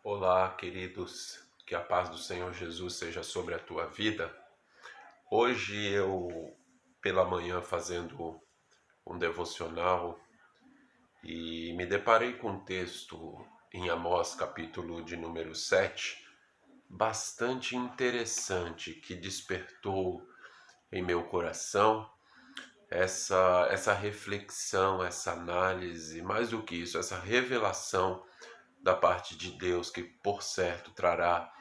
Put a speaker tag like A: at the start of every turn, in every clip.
A: Olá, queridos, que a paz do Senhor Jesus seja sobre a tua vida. Hoje pela manhã, fazendo um devocional e me deparei com um texto em Amós, capítulo de número 7, bastante interessante, que despertou em meu coração essa reflexão, essa análise, mais do que isso, essa revelação da parte de Deus, que por certo trará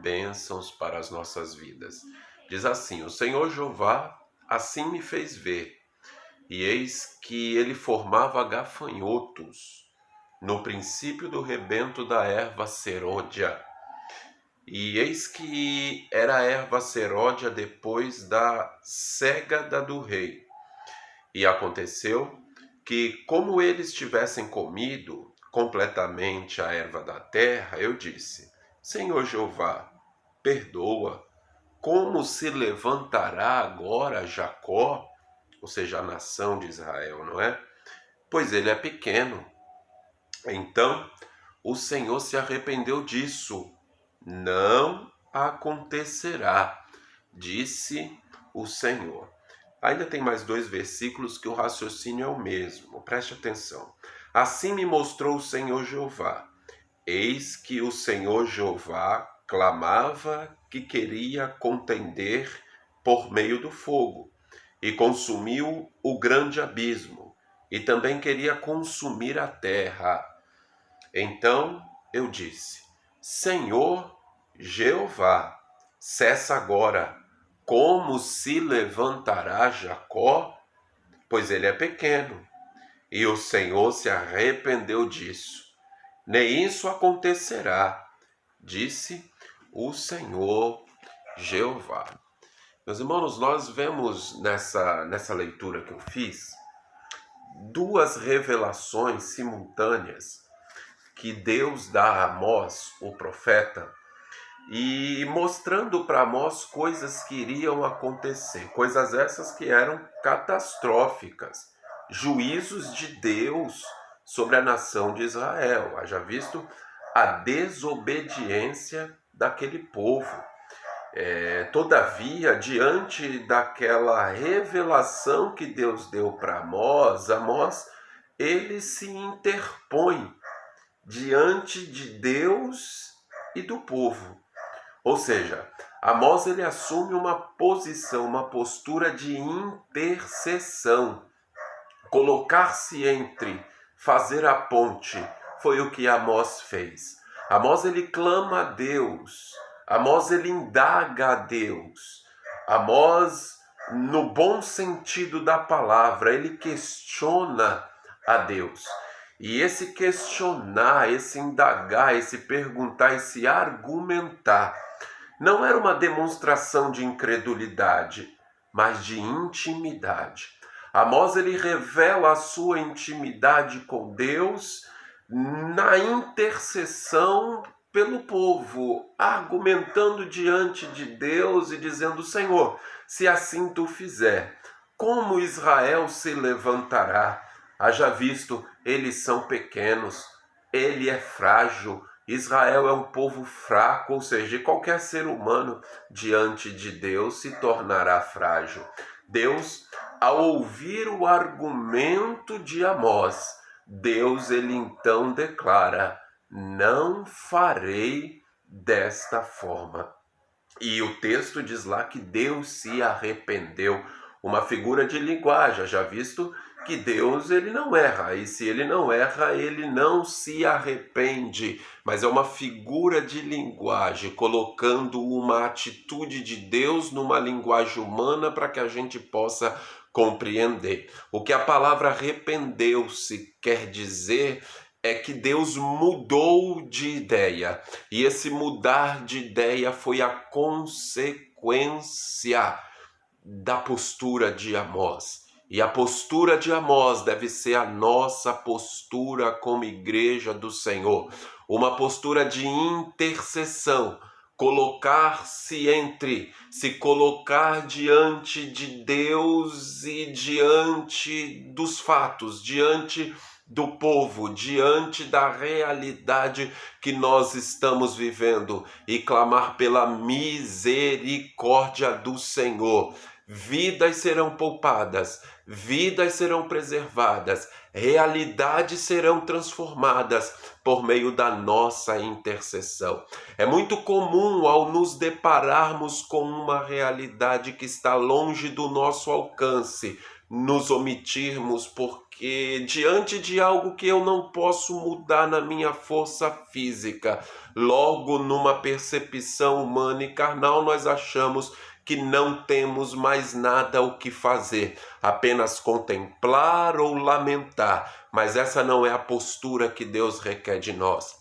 A: bênçãos para as nossas vidas. Diz assim: o Senhor Jeová assim me fez ver, e eis que ele formava gafanhotos no princípio do rebento da erva seródia. E eis que era a erva seródia depois da cegada do rei. E aconteceu que, como eles tivessem comido completamente a erva da terra, eu disse: Senhor Jeová, perdoa. Como se levantará agora Jacó, ou seja, a nação de Israel, não é? Pois ele é pequeno. Então o Senhor se arrependeu disso. Não acontecerá, disse o Senhor. Ainda tem mais 2 versículos que o raciocínio é o mesmo. Preste atenção. Assim me mostrou o Senhor Jeová. Eis que o Senhor Jeová clamava que queria contender por meio do fogo, e consumiu o grande abismo, e também queria consumir a terra. Então eu disse: Senhor Jeová, cessa agora. Como se levantará Jacó? Pois ele é pequeno. E o Senhor se arrependeu disso. Nem isso acontecerá, disse o Senhor Jeová. Meus irmãos, nós vemos nessa leitura que eu fiz 2 revelações simultâneas que Deus dá a Amós, o profeta, e mostrando para Amós coisas que iriam acontecer, coisas essas que eram catastróficas, juízos de Deus sobre a nação de Israel. Haja visto a desobediência daquele povo. Todavia, diante daquela revelação que Deus deu para Amós, ele se interpõe diante de Deus e do povo. Ou seja, Amós ele assume uma posição, uma postura de intercessão. Colocar-se entre, fazer a ponte, foi o que Amós fez. Amós ele clama a Deus. Amós ele indaga a Deus. Amós, no bom sentido da palavra, ele questiona a Deus. E esse questionar, esse indagar, esse perguntar, esse argumentar, não era uma demonstração de incredulidade, mas de intimidade. Amós ele revela a sua intimidade com Deus na intercessão pelo povo, argumentando diante de Deus e dizendo: Senhor, se assim tu fizer, como Israel se levantará? Haja visto, eles são pequenos, ele é frágil, Israel é um povo fraco, ou seja, qualquer ser humano diante de Deus se tornará frágil. Deus, ao ouvir o argumento de Amós, Deus ele então declara: não farei desta forma. E o texto diz lá que Deus se arrependeu, uma figura de linguagem, já visto que Deus ele não erra, e se ele não erra, ele não se arrepende, mas é uma figura de linguagem, colocando uma atitude de Deus numa linguagem humana para que a gente possa compreender. O que a palavra arrependeu-se quer dizer é que Deus mudou de ideia, e esse mudar de ideia foi a consequência da postura de Amós. E a postura de Amós deve ser a nossa postura como igreja do Senhor. Uma postura de intercessão, colocar-se entre, se colocar diante de Deus e diante dos fatos, diante do povo diante da realidade que nós estamos vivendo e clamar pela misericórdia do Senhor. Vidas serão poupadas, vidas serão preservadas, realidades serão transformadas por meio da nossa intercessão. É muito comum, ao nos depararmos com uma realidade que está longe do nosso alcance, nos omitirmos porque diante de algo que eu não posso mudar na minha força física, logo numa percepção humana e carnal nós achamos que não temos mais nada o que fazer, apenas contemplar ou lamentar, mas essa não é a postura que Deus requer de nós.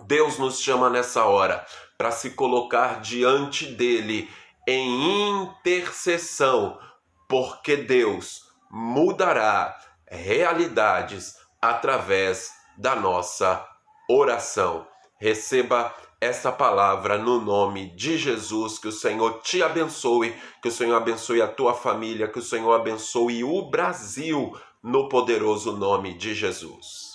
A: Deus nos chama nessa hora para se colocar diante dele em intercessão, porque Deus mudará realidades através da nossa oração. Receba essa palavra no nome de Jesus, que o Senhor te abençoe, que o Senhor abençoe a tua família, que o Senhor abençoe o Brasil, no poderoso nome de Jesus.